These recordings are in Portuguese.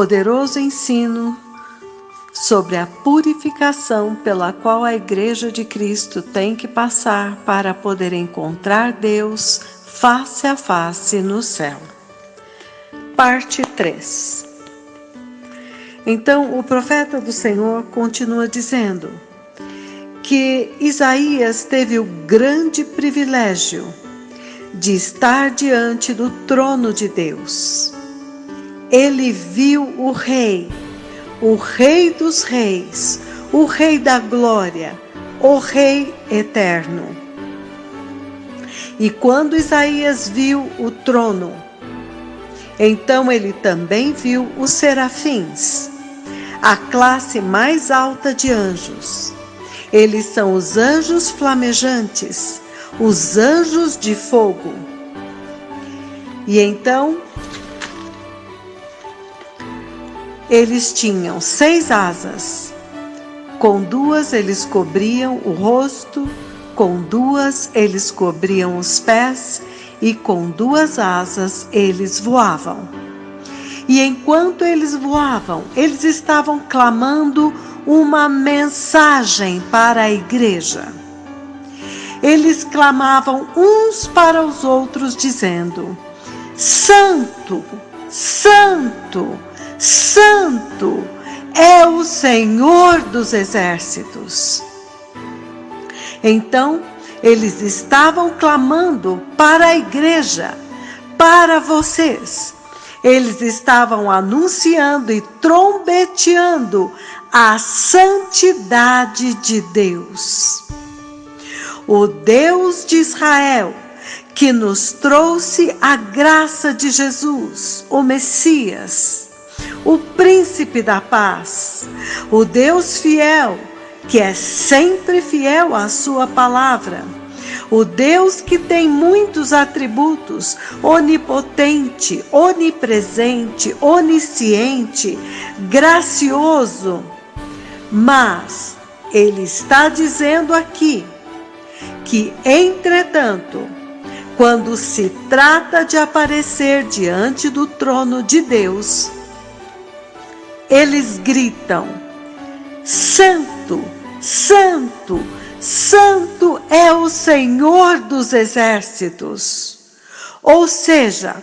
poderoso ensino sobre a purificação pela qual a Igreja de Cristo tem que passar para poder encontrar Deus face a face no céu. Parte 3. Então, o profeta do Senhor continua dizendo que Isaías teve o grande privilégio de estar diante do trono de Deus. Ele viu o Rei dos Reis, o Rei da Glória, o Rei eterno. E quando Isaías viu o trono, então ele também viu os serafins, a classe mais alta de anjos. Eles são os anjos flamejantes, os anjos de fogo. E então, eles tinham 6 asas. Com 2 eles cobriam o rosto, com 2 eles cobriam os pés, e com 2 asas eles voavam. E enquanto eles voavam, eles estavam clamando uma mensagem para a igreja. Eles clamavam uns para os outros, dizendo: Santo, Santo, Santo é o Senhor dos exércitos. Então, eles estavam clamando para a igreja, para vocês. Eles estavam anunciando e trombeteando a santidade de Deus. O Deus de Israel, que nos trouxe a graça de Jesus, o Messias, o Príncipe da Paz, o Deus fiel, que é sempre fiel à sua palavra, o Deus que tem muitos atributos, onipotente, onipresente, onisciente, gracioso. Mas ele está dizendo aqui que, entretanto, quando se trata de aparecer diante do trono de Deus, eles gritam: Santo, Santo, Santo é o Senhor dos exércitos. Ou seja,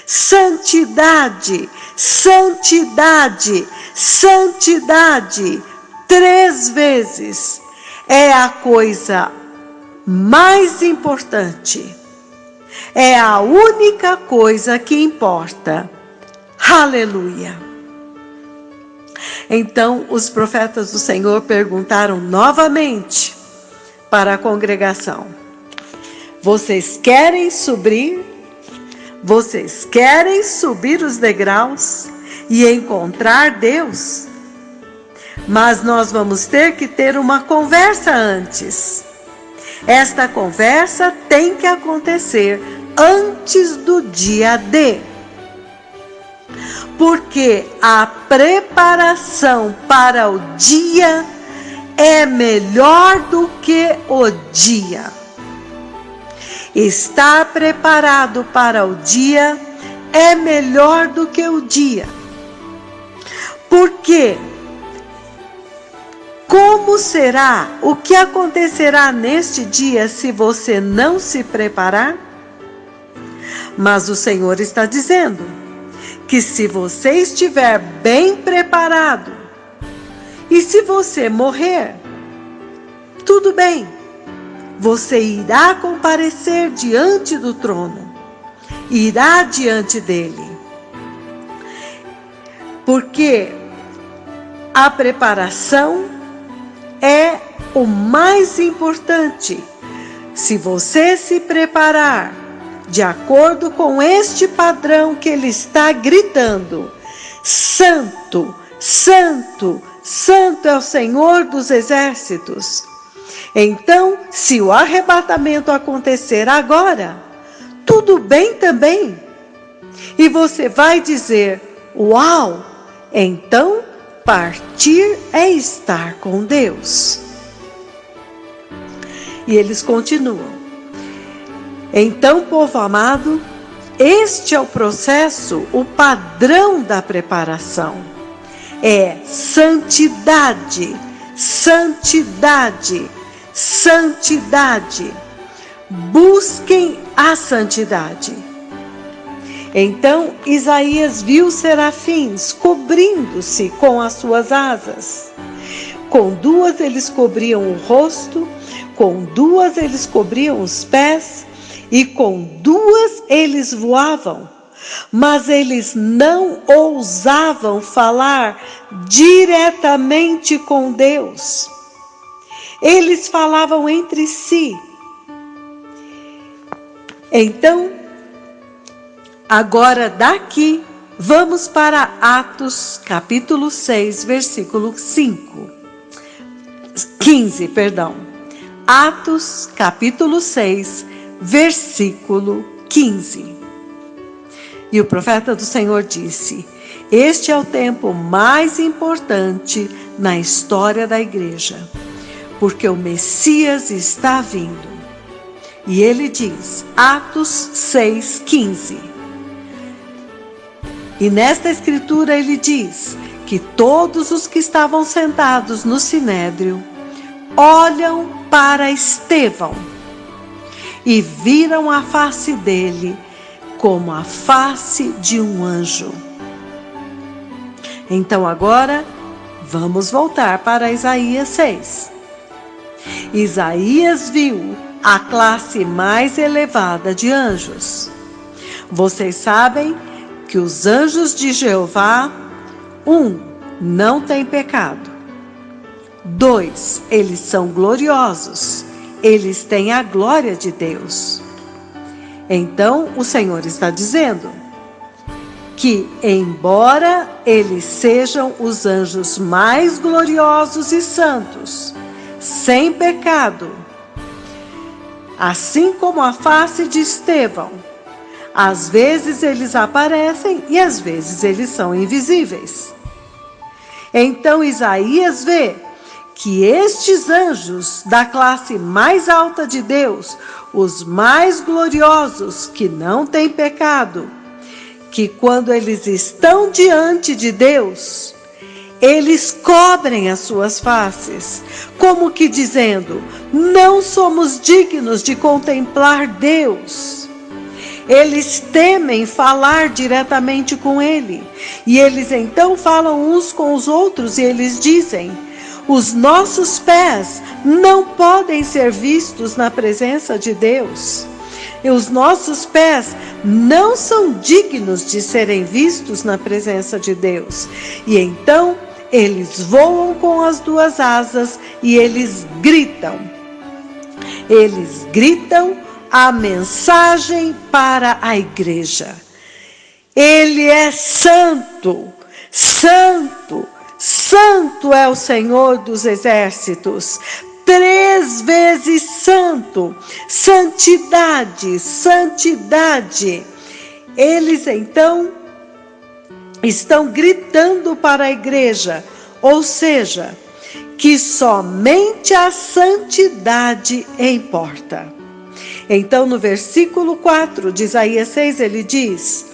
santidade, santidade, santidade, 3 vezes é a coisa mais importante. É a única coisa que importa. Aleluia! Então os profetas do Senhor perguntaram novamente para a congregação: vocês querem subir? Vocês querem subir os degraus e encontrar Deus? Mas nós vamos ter que ter uma conversa antes. Esta conversa tem que acontecer antes do dia D. Porque a preparação para o dia é melhor do que o dia. Estar preparado para o dia é melhor do que o dia. Porque como será? O que acontecerá neste dia se você não se preparar? Mas o Senhor está dizendo que se você estiver bem preparado, e se você morrer, tudo bem, você irá comparecer diante do trono, irá diante dele. Porque a preparação é o mais importante. Se você se preparar de acordo com este padrão que ele está gritando: Santo, Santo, Santo é o Senhor dos exércitos. Então, se o arrebatamento acontecer agora, tudo bem também. E você vai dizer: uau, então partir é estar com Deus. E eles continuam: então, povo amado, este é o processo, o padrão da preparação. É santidade, santidade, santidade. Busquem a santidade. Então Isaías viu serafins cobrindo-se com as suas asas. Com duas eles cobriam o rosto, com duas eles cobriam os pés, e com duas eles voavam. Mas eles não ousavam falar diretamente com Deus. Eles falavam entre si. Então, agora daqui, vamos para Atos, capítulo 6, versículo 15. Atos, capítulo 6, versículo 15. E o profeta do Senhor disse: este é o tempo mais importante na história da igreja, porque o Messias está vindo. E ele diz, Atos 6, 15. E nesta escritura ele diz que todos os que estavam sentados no sinédrio olham para Estevão e viram a face dele como a face de um anjo. Então agora vamos voltar para Isaías 6. Isaías viu a classe mais elevada de anjos. Vocês sabem que os anjos de Jeová, 1, não têm pecado. 2, eles são gloriosos. Eles têm a glória de Deus. Então o Senhor está dizendo que, embora eles sejam os anjos mais gloriosos e santos, sem pecado, assim como a face de Estevão, às vezes eles aparecem e às vezes eles são invisíveis. Então Isaías vê que estes anjos da classe mais alta de Deus, os mais gloriosos, que não têm pecado, que quando eles estão diante de Deus, eles cobrem as suas faces, como que dizendo, não somos dignos de contemplar Deus. Eles temem falar diretamente com Ele, e eles então falam uns com os outros e eles dizem, os nossos pés não podem ser vistos na presença de Deus. E os nossos pés não são dignos de serem vistos na presença de Deus. E então eles voam com as duas asas e eles gritam. Eles gritam a mensagem para a igreja. Ele é santo, santo, santo é o Senhor dos exércitos. 3 vezes santo, santidade, santidade. Eles então estão gritando para a igreja, ou seja, que somente a santidade importa. Então no versículo 4 de Isaías 6 ele diz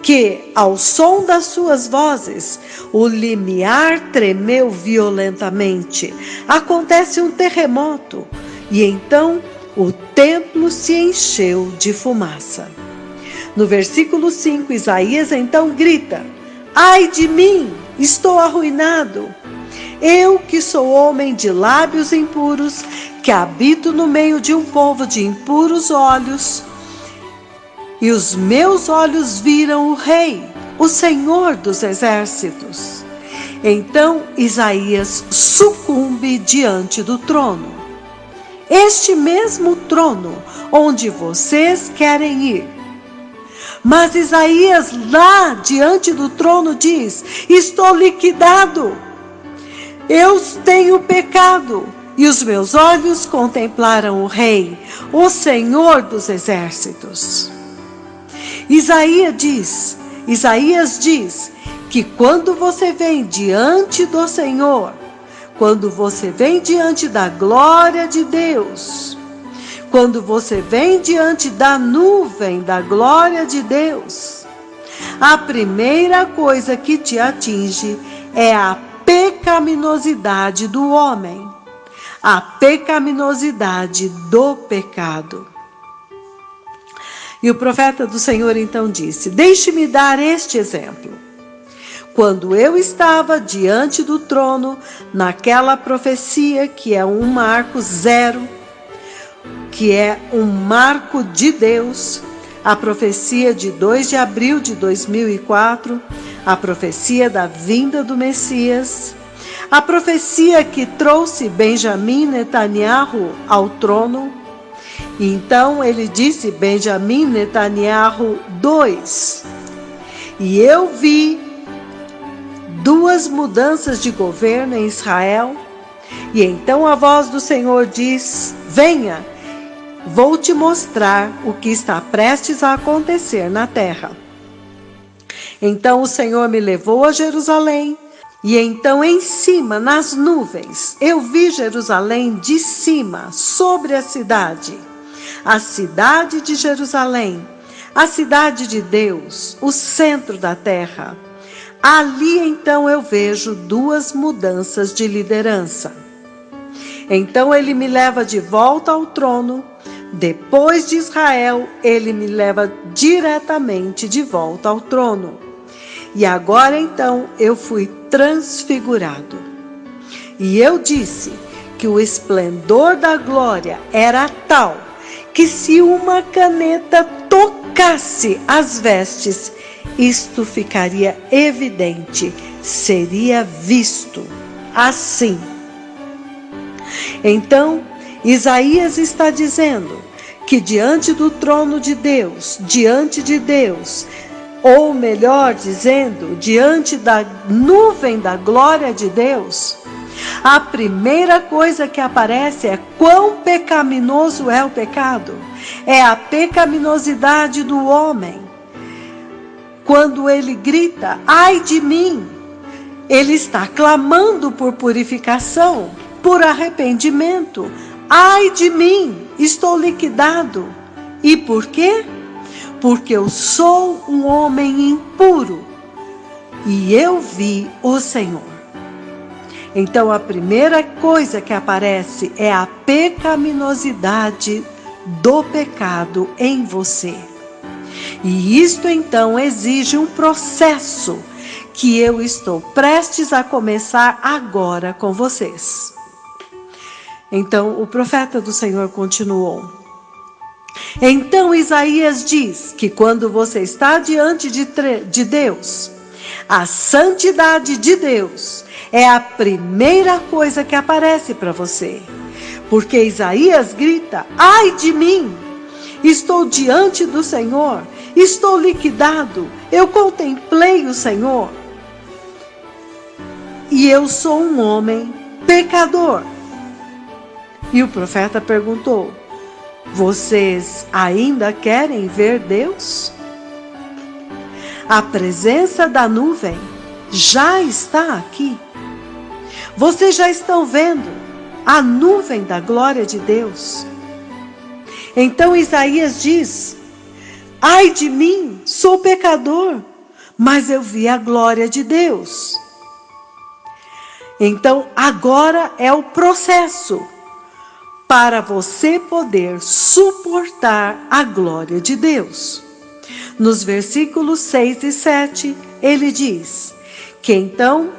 que ao som das suas vozes, o limiar tremeu violentamente. Acontece um terremoto e então o templo se encheu de fumaça. No versículo 5, Isaías então grita, ai de mim, estou arruinado. Eu que sou homem de lábios impuros, que habito no meio de um povo de impuros olhos, e os meus olhos viram o Rei, o Senhor dos exércitos. Então Isaías sucumbe diante do trono. Este mesmo trono onde vocês querem ir. Mas Isaías lá diante do trono diz, estou liquidado. Eu tenho pecado. E os meus olhos contemplaram o Rei, o Senhor dos exércitos. Isaías diz que quando você vem diante do Senhor, quando você vem diante da glória de Deus, quando você vem diante da nuvem da glória de Deus, a primeira coisa que te atinge é a pecaminosidade do homem, a pecaminosidade do pecado. E o profeta do Senhor então disse: deixe-me dar este exemplo. Quando eu estava diante do trono, naquela profecia que é um marco zero, que é um marco de Deus, a profecia de 2 de abril de 2004, a profecia da vinda do Messias, a profecia que trouxe Benjamim Netanyahu ao trono. Então ele disse, Benjamim Netanyahu 2, e eu vi 2 mudanças de governo em Israel, e então a voz do Senhor diz: venha, vou te mostrar o que está prestes a acontecer na terra. Então o Senhor me levou a Jerusalém, e então em cima, nas nuvens, eu vi Jerusalém de cima, sobre a cidade de Jerusalém, a cidade de Deus, o centro da terra. Ali então eu vejo 2 mudanças de liderança. Então ele me leva de volta ao trono. Depois de Israel, ele me leva diretamente de volta ao trono. E agora então eu fui transfigurado. E eu disse que o esplendor da glória era tal que se uma caneta tocasse as vestes, isto ficaria evidente, seria visto assim. Então, Isaías está dizendo que diante do trono de Deus, ou melhor dizendo, diante da nuvem da glória de Deus, a primeira coisa que aparece é quão pecaminoso é o pecado. É a pecaminosidade do homem. Quando ele grita, ai de mim, ele está clamando por purificação, por arrependimento. Ai de mim, estou liquidado. E por quê? Porque eu sou um homem impuro e eu vi o Senhor. Então a primeira coisa que aparece é a pecaminosidade do pecado em você. E isto então exige um processo que eu estou prestes a começar agora com vocês. Então o profeta do Senhor continuou. Então Isaías diz que quando você está diante de Deus, a santidade de Deus é a primeira coisa que aparece para você. Porque Isaías grita, ai de mim, estou diante do Senhor, estou liquidado, eu contemplei o Senhor. E eu sou um homem pecador. E o profeta perguntou, vocês ainda querem ver Deus? A presença da nuvem já está aqui. Vocês já estão vendo a nuvem da glória de Deus. Então Isaías diz, ai de mim, sou pecador, mas eu vi a glória de Deus. Então agora é o processo para você poder suportar a glória de Deus. Nos versículos 6 e 7, ele diz que então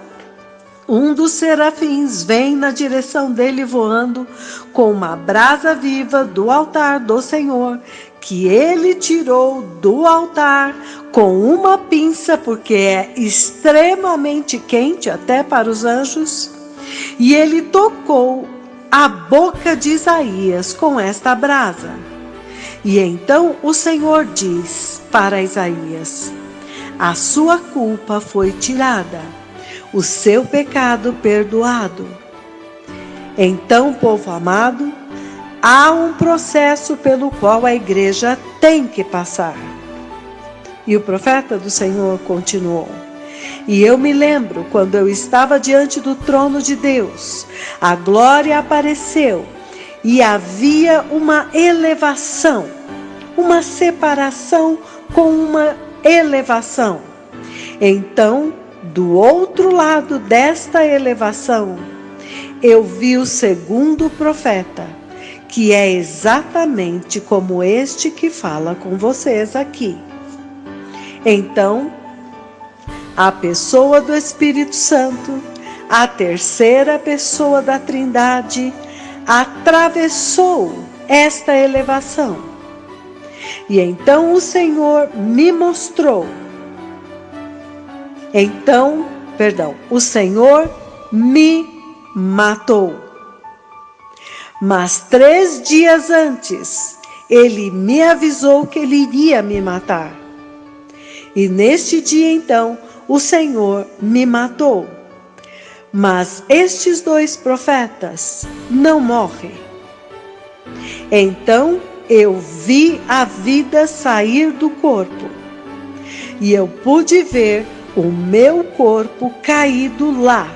um dos serafins vem na direção dele voando com uma brasa viva do altar do Senhor, que ele tirou do altar com uma pinça, porque é extremamente quente até para os anjos, e ele tocou a boca de Isaías com esta brasa. E então o Senhor diz para Isaías, a sua culpa foi tirada, o seu pecado perdoado. Então, povo amado, há um processo pelo qual a igreja tem que passar. E o profeta do Senhor continuou, e eu me lembro quando eu estava diante do trono de Deus, a glória apareceu, e havia uma elevação, uma separação com uma elevação. Então, do outro lado desta elevação, eu vi o segundo profeta, que é exatamente como este que fala com vocês aqui. Então, a pessoa do Espírito Santo, a terceira pessoa da Trindade, atravessou esta elevação. E então o Senhor me mostrou. O Senhor me matou. Mas 3 dias antes, ele me avisou que ele iria me matar. E neste dia, então, o Senhor me matou. Mas estes 2 profetas não morrem. Então, eu vi a vida sair do corpo. E eu pude ver o meu corpo caído lá,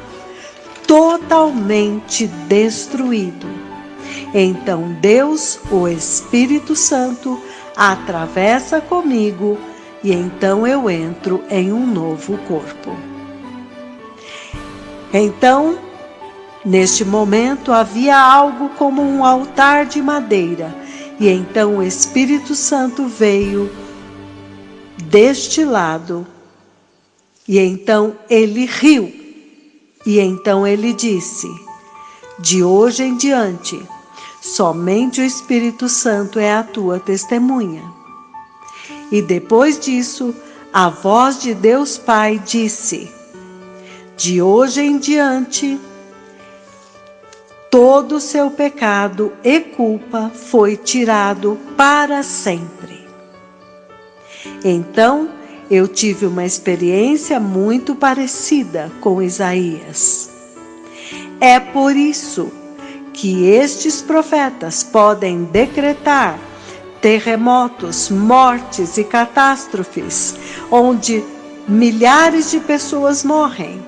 totalmente destruído. Então Deus, o Espírito Santo, atravessa comigo e então eu entro em um novo corpo. Então, neste momento havia algo como um altar de madeira e então o Espírito Santo veio deste lado e então ele riu e então ele disse: de hoje em diante, somente o Espírito Santo é a tua testemunha. E depois disso, a voz de Deus Pai disse: de hoje em diante, todo o seu pecado e culpa foi tirado para sempre. Então, eu tive uma experiência muito parecida com Isaías. É por isso que estes profetas podem decretar terremotos, mortes e catástrofes, onde milhares de pessoas morrem.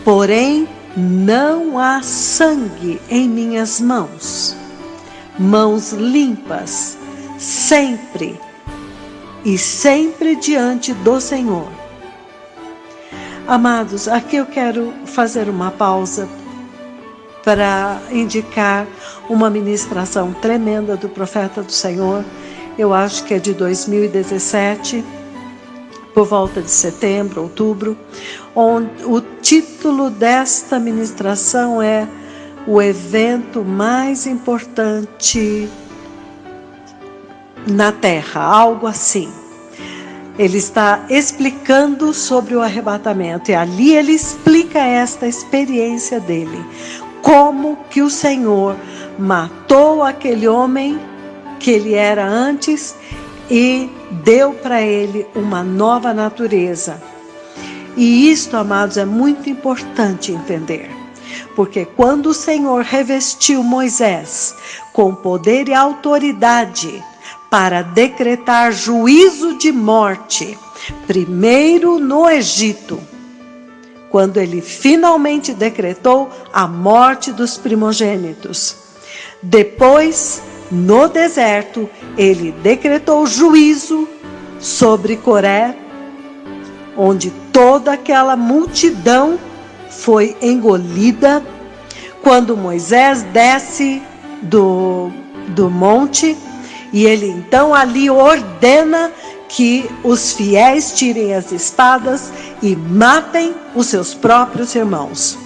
Porém, não há sangue em minhas mãos. Mãos limpas, sempre e sempre diante do Senhor. Amados, aqui eu quero fazer uma pausa para indicar uma ministração tremenda do profeta do Senhor. Eu acho que é de 2017, por volta de setembro, outubro, onde o título desta ministração é o evento mais importante na terra, algo assim. Ele está explicando sobre o arrebatamento e ali ele explica esta experiência dele. Como que o Senhor matou aquele homem que ele era antes e deu para ele uma nova natureza. E isto, amados, é muito importante entender. Porque quando o Senhor revestiu Moisés com poder e autoridade para decretar juízo de morte, primeiro no Egito, quando ele finalmente decretou a morte dos primogênitos. Depois, no deserto, ele decretou juízo sobre Coré, onde toda aquela multidão foi engolida. Quando Moisés desce do monte, e ele então ali ordena que os fiéis tirem as espadas e matem os seus próprios irmãos.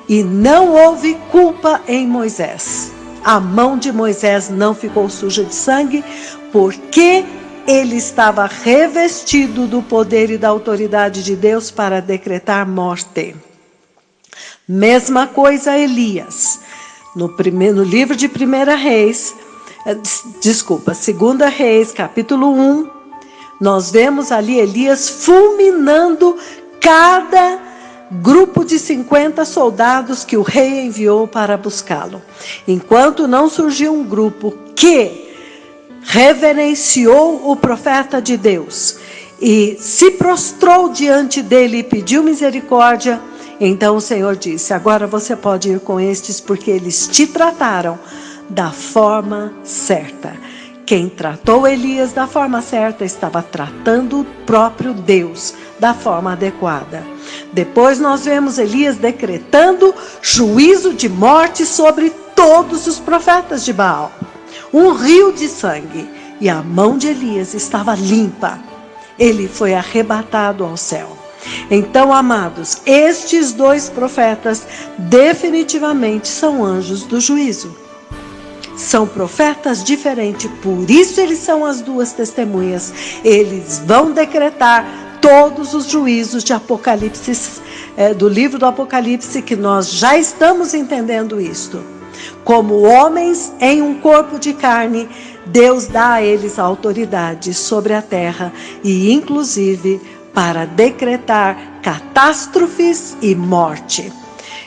E não houve culpa em Moisés. A mão de Moisés não ficou suja de sangue, porque ele estava revestido do poder e da autoridade de Deus para decretar morte. Mesma coisa Elias. No livro de 2 Reis, capítulo 1, nós vemos ali Elias fulminando cada grupo de 50 soldados que o rei enviou para buscá-lo. Enquanto não surgiu um grupo que reverenciou o profeta de Deus e se prostrou diante dele e pediu misericórdia, então o Senhor disse: agora você pode ir com estes, porque eles te trataram da forma certa. Quem tratou Elias da forma certa estava tratando o próprio Deus da forma adequada. Depois nós vemos Elias decretando juízo de morte sobre todos os profetas de Baal. Um rio de sangue, e a mão de Elias estava limpa. Ele foi arrebatado ao céu. Então, amados, estes dois profetas definitivamente são anjos do juízo. São profetas diferentes, por isso eles são as duas testemunhas. Eles vão decretar todos os juízos de Apocalipse, do livro do Apocalipse, que nós já estamos entendendo isto. Como homens em um corpo de carne, Deus dá a eles a autoridade sobre a terra e inclusive para decretar catástrofes e morte.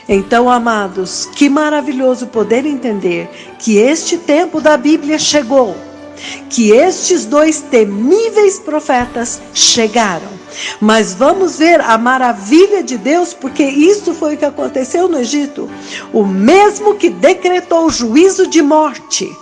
Então, amados, que maravilhoso poder entender que este tempo da Bíblia chegou, que estes dois temíveis profetas chegaram. Mas vamos ver a maravilha de Deus, porque isso foi o que aconteceu no Egito. O mesmo que decretou o juízo de morte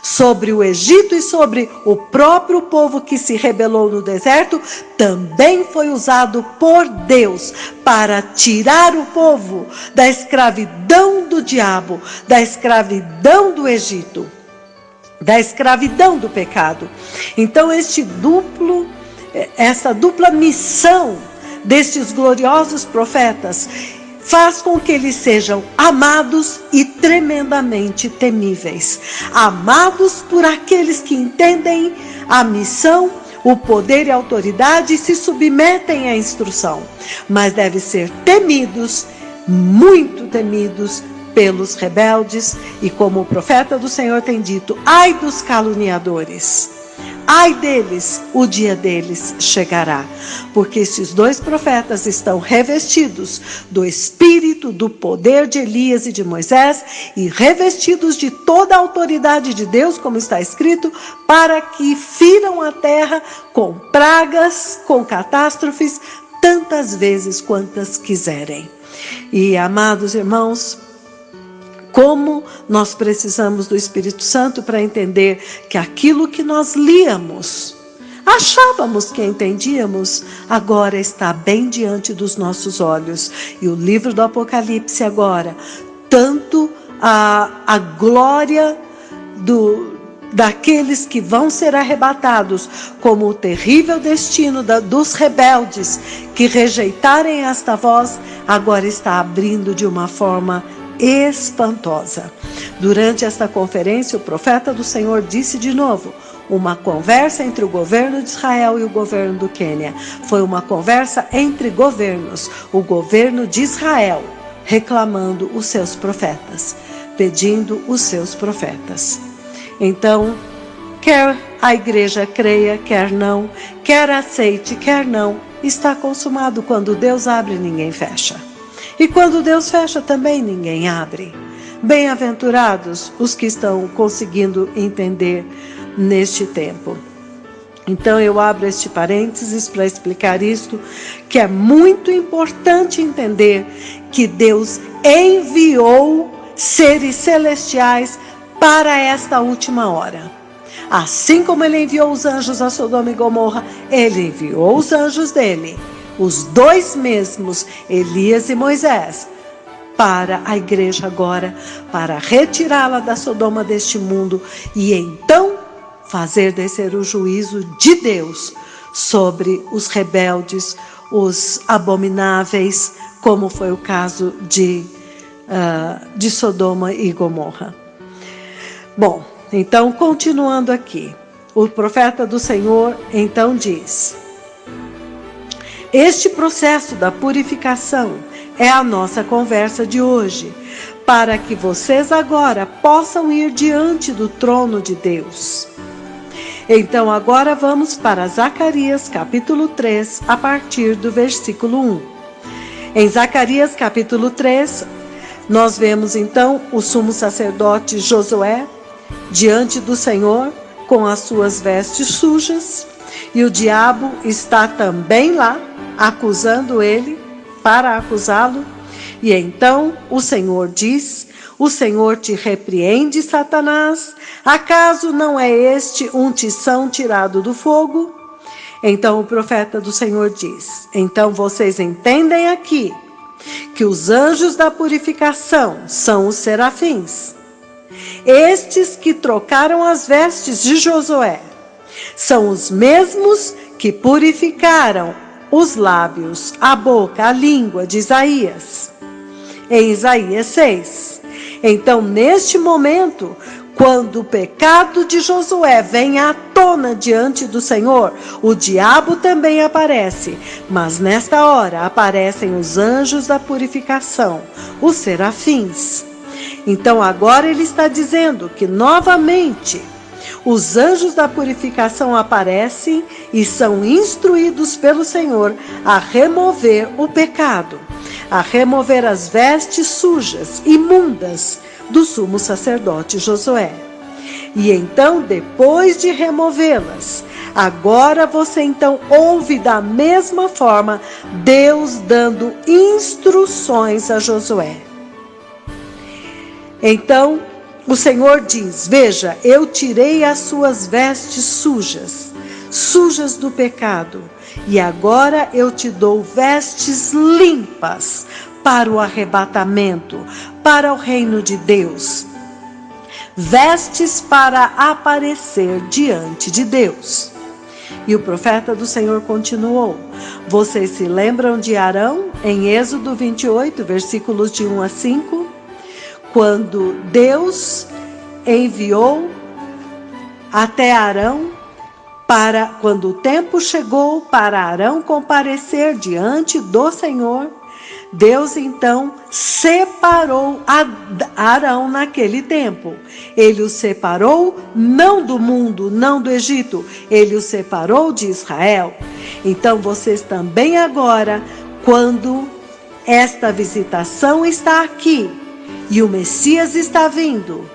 sobre o Egito e sobre o próprio povo que se rebelou no deserto, também foi usado por Deus para tirar o povo da escravidão do diabo, da escravidão do Egito, da escravidão do pecado. Então essa dupla missão destes gloriosos profetas faz com que eles sejam amados e tremendamente temíveis. Amados por aqueles que entendem a missão, o poder e a autoridade e se submetem à instrução. Mas devem ser temidos, muito temidos, pelos rebeldes. E como o profeta do Senhor tem dito, ai dos caluniadores. Ai deles, o dia deles chegará, porque esses dois profetas estão revestidos do espírito, do poder de Elias e de Moisés e revestidos de toda a autoridade de Deus, como está escrito, para que firam a terra com pragas, com catástrofes, tantas vezes quantas quiserem. E, amados irmãos, como nós precisamos do Espírito Santo para entender que aquilo que nós líamos, achávamos que entendíamos, agora está bem diante dos nossos olhos. E o livro do Apocalipse agora, tanto a glória daqueles que vão ser arrebatados, como o terrível destino dos rebeldes que rejeitarem esta voz, agora está abrindo de uma forma espantosa. Durante esta conferência, o profeta do Senhor disse de novo, uma conversa entre o governo de Israel e o governo do Quênia. Foi uma conversa entre governos, o governo de Israel reclamando os seus profetas, pedindo os seus profetas. Então, quer a igreja creia, quer não, quer aceite, quer não, está consumado. Quando Deus abre, ninguém fecha. E quando Deus fecha, também ninguém abre. Bem-aventurados os que estão conseguindo entender neste tempo. Então eu abro este parênteses para explicar isto, que é muito importante entender que Deus enviou seres celestiais para esta última hora. Assim como Ele enviou os anjos a Sodoma e Gomorra, Ele enviou os anjos dele, os dois mesmos, Elias e Moisés, para a igreja agora, para retirá-la da Sodoma deste mundo e então fazer descer o juízo de Deus sobre os rebeldes, os abomináveis, como foi o caso de Sodoma e Gomorra. Bom, então continuando aqui, o profeta do Senhor então diz: este processo da purificação é a nossa conversa de hoje, para que vocês agora possam ir diante do trono de Deus. Então agora vamos para Zacarias capítulo 3, a partir do versículo 1. Em Zacarias capítulo 3, nós vemos então o sumo sacerdote Josué diante do Senhor com as suas vestes sujas, e o diabo está também lá, acusando ele, para acusá-lo. E então o Senhor diz, O Senhor te repreende, Satanás. Acaso não é este um tição tirado do fogo? Então o profeta do Senhor diz: então vocês entendem aqui que os anjos da purificação são os serafins. Estes que trocaram as vestes de Josué são os mesmos que purificaram os lábios, a boca, a língua de Isaías, em Isaías 6. Então, neste momento, quando o pecado de Josué vem à tona diante do Senhor, o diabo também aparece, mas nesta hora aparecem os anjos da purificação, os serafins. Então agora ele está dizendo que novamente os anjos da purificação aparecem e são instruídos pelo Senhor a remover o pecado, a remover as vestes sujas, imundas do sumo sacerdote Josué. E então, depois de removê-las, agora você então ouve da mesma forma Deus dando instruções a Josué. Então, o Senhor diz: veja, eu tirei as suas vestes sujas, sujas do pecado, e agora eu te dou vestes limpas para o arrebatamento, para o reino de Deus. Vestes para aparecer diante de Deus. E o profeta do Senhor continuou: vocês se lembram de Arão, em Êxodo 28, versículos de 1 a 5? Quando Deus enviou até Arão, quando o tempo chegou para Arão comparecer diante do Senhor, Deus então separou Arão naquele tempo. Ele o separou não do mundo, não do Egito, ele o separou de Israel. Então vocês também agora, quando esta visitação está aqui, e o Messias está vindo,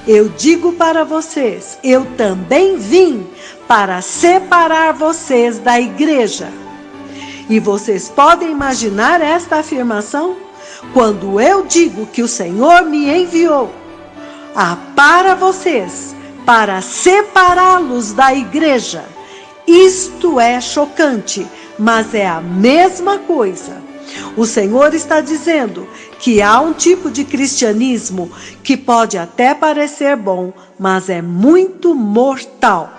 eu digo para vocês, eu também vim para separar vocês da igreja. E vocês podem imaginar esta afirmação? Quando eu digo que o Senhor me enviou para vocês, para separá-los da igreja, isto é chocante, mas é a mesma coisa. O Senhor está dizendo que há um tipo de cristianismo que pode até parecer bom, mas é muito mortal.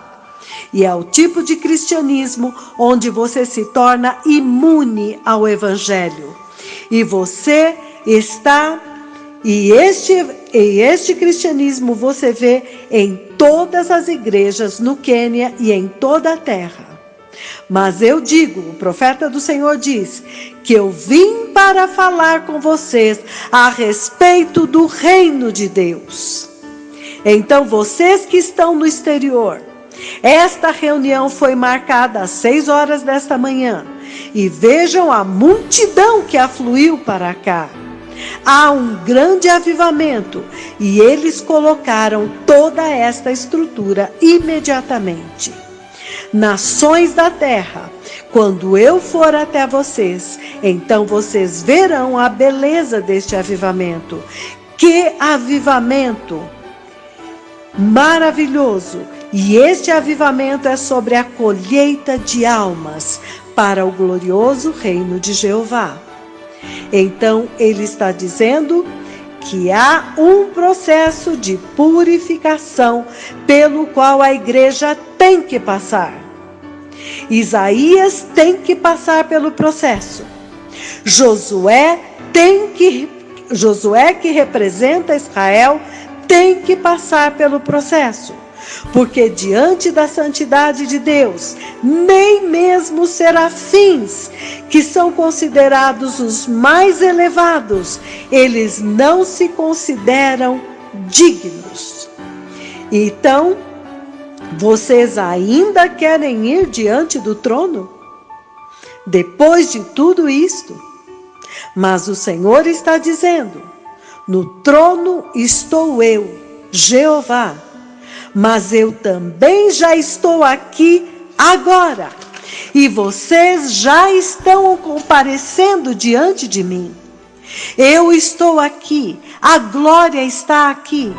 E é o tipo de cristianismo onde você se torna imune ao Evangelho. E você está... E este cristianismo você vê em todas as igrejas no Quênia e em toda a terra. Mas eu digo, o profeta do Senhor diz, que eu vim para falar com vocês a respeito do reino de Deus. Então, vocês que estão no exterior, esta reunião foi marcada às 6 horas desta manhã. E vejam a multidão que afluiu para cá. Há um grande avivamento e eles colocaram toda esta estrutura imediatamente. Nações da terra, quando eu for até vocês, então vocês verão a beleza deste avivamento. Que avivamento maravilhoso! E este avivamento é sobre a colheita de almas para o glorioso reino de Jeová. Então ele está dizendo que há um processo de purificação pelo qual a igreja tem que passar. Isaías tem que passar pelo processo. Josué que representa Israel tem que passar pelo processo. Porque diante da santidade de Deus, nem mesmo os serafins, que são considerados os mais elevados, eles não se consideram dignos. Então, vocês ainda querem ir diante do trono? Depois de tudo isto? Mas o Senhor está dizendo: no trono estou eu, Jeová, mas eu também já estou aqui agora, e vocês já estão comparecendo diante de mim. Eu estou aqui, a glória está aqui.